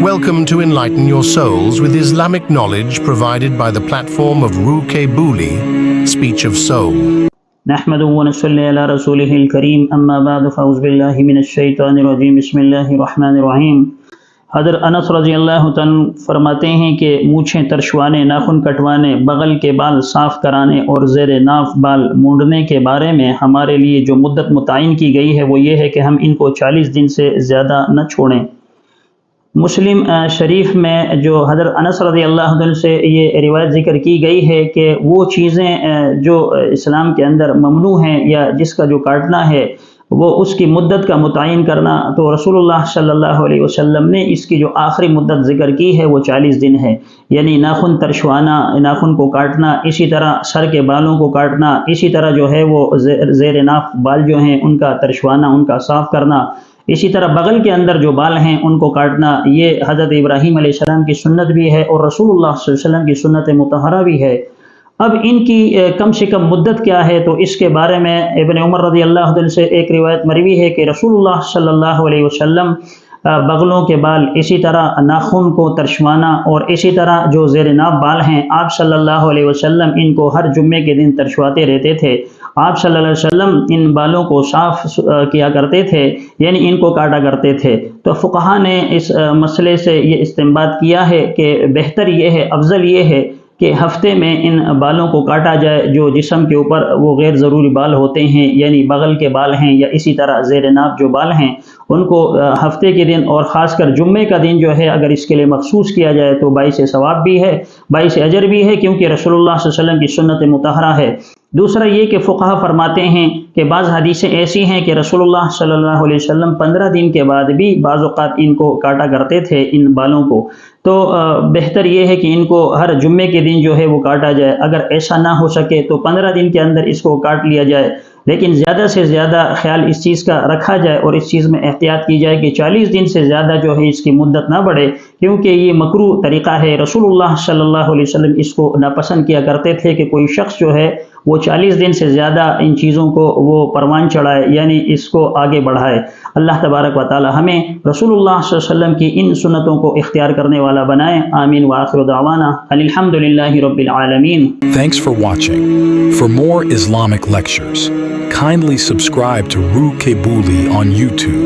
Welcome to Enlighten Your Souls with Islamic knowledge provided by the platform of Ruke Buli, Speech of Soul. نحمده ونصلي على رسوله الكريم اما بعد فاعوذ بالله من الشیطان الرجیم بسم اللہ الرحمن الرحیم۔ حضرت انس رضی اللہ تعالیٰ فرماتے ہیں کہ مونچھیں ترشوانے، ناخن کٹوانے، بغل کے بال صاف کرانے اور زیر ناف بال مونڈنے کے بارے میں ہمارے لیے جو مدت متعین کی گئی ہے وہ یہ ہے کہ ہم ان کو 40 دن سے زیادہ نہ چھوڑیں۔ مسلم شریف میں جو حضرت انس رضی اللہ عنہ سے یہ روایت ذکر کی گئی ہے کہ وہ چیزیں جو اسلام کے اندر ممنوع ہیں یا جس کا جو کاٹنا ہے وہ اس کی مدت کا متعین کرنا، تو رسول اللہ صلی اللہ علیہ وسلم نے اس کی جو آخری مدت ذکر کی ہے وہ 40 دن ہے، یعنی ناخن ترشوانا، ناخن کو کاٹنا، اسی طرح سر کے بالوں کو کاٹنا، اسی طرح جو ہے وہ زیر ناف بال جو ہیں ان کا ترشوانا، ان کا صاف کرنا، اسی طرح بغل کے اندر جو بال ہیں ان کو کاٹنا۔ یہ حضرت ابراہیم علیہ السلام کی سنت بھی ہے اور رسول اللہ صلی اللہ علیہ وسلم کی سنت مطہرہ بھی ہے۔ اب ان کی کم سے کم مدت کیا ہے، تو اس کے بارے میں ابن عمر رضی اللہ عنہ سے ایک روایت مروی ہے کہ رسول اللہ صلی اللہ علیہ وسلم بغلوں کے بال، اسی طرح ناخن کو ترشوانا اور اسی طرح جو زیر ناف بال ہیں آپ صلی اللہ علیہ وسلم ان کو ہر جمعے کے دن ترشواتے رہتے تھے۔ آپ صلی اللہ علیہ وسلم ان بالوں کو صاف کیا کرتے تھے، یعنی ان کو کاٹا کرتے تھے۔ تو فقہا نے اس مسئلے سے یہ استنباط کیا ہے کہ بہتر یہ ہے، افضل یہ ہے کہ ہفتے میں ان بالوں کو کاٹا جائے جو جسم کے اوپر وہ غیر ضروری بال ہوتے ہیں، یعنی بغل کے بال ہیں یا اسی طرح زیر ناف جو بال ہیں ان کو ہفتے کے دن اور خاص کر جمعے کا دن جو ہے اگر اس کے لیے مخصوص کیا جائے تو باعث ثواب بھی ہے، باعث اجر بھی ہے، کیونکہ رسول اللہ صلی اللہ علیہ وسلم کی سنت مطہرہ ہے۔ دوسرا یہ کہ فقہا فرماتے ہیں کہ بعض حدیثیں ایسی ہیں کہ رسول اللہ صلی اللہ علیہ وسلم 15 دن کے بعد بھی بعض اوقات ان کو کاٹا کرتے تھے، ان بالوں کو۔ تو بہتر یہ ہے کہ ان کو ہر جمعے کے دن جو ہے وہ کاٹا جائے، اگر ایسا نہ ہو سکے تو 15 دن کے اندر اس کو کاٹ لیا جائے، لیکن زیادہ سے زیادہ خیال اس چیز کا رکھا جائے اور اس چیز میں احتیاط کی جائے کہ 40 دن سے زیادہ جو ہے اس کی مدت نہ بڑھے، کیونکہ یہ مکروہ طریقہ ہے۔ رسول اللہ صلی اللہ علیہ وسلم اس کو ناپسند کیا کرتے تھے کہ کوئی شخص جو ہے وہ 40 دن سے زیادہ ان چیزوں کو وہ پروان چڑھائے، یعنی اس کو آگے بڑھائے۔ اللہ تبارک و تعالی ہمیں رسول اللہ صلی اللہ علیہ وسلم کی ان سنتوں کو اختیار کرنے والا بنائے، آمین وآخر دعوانا الحمدللہ رب العالمین۔ Thanks for watching. For more Islamic lectures, kindly subscribe to Ruke Buli on YouTube.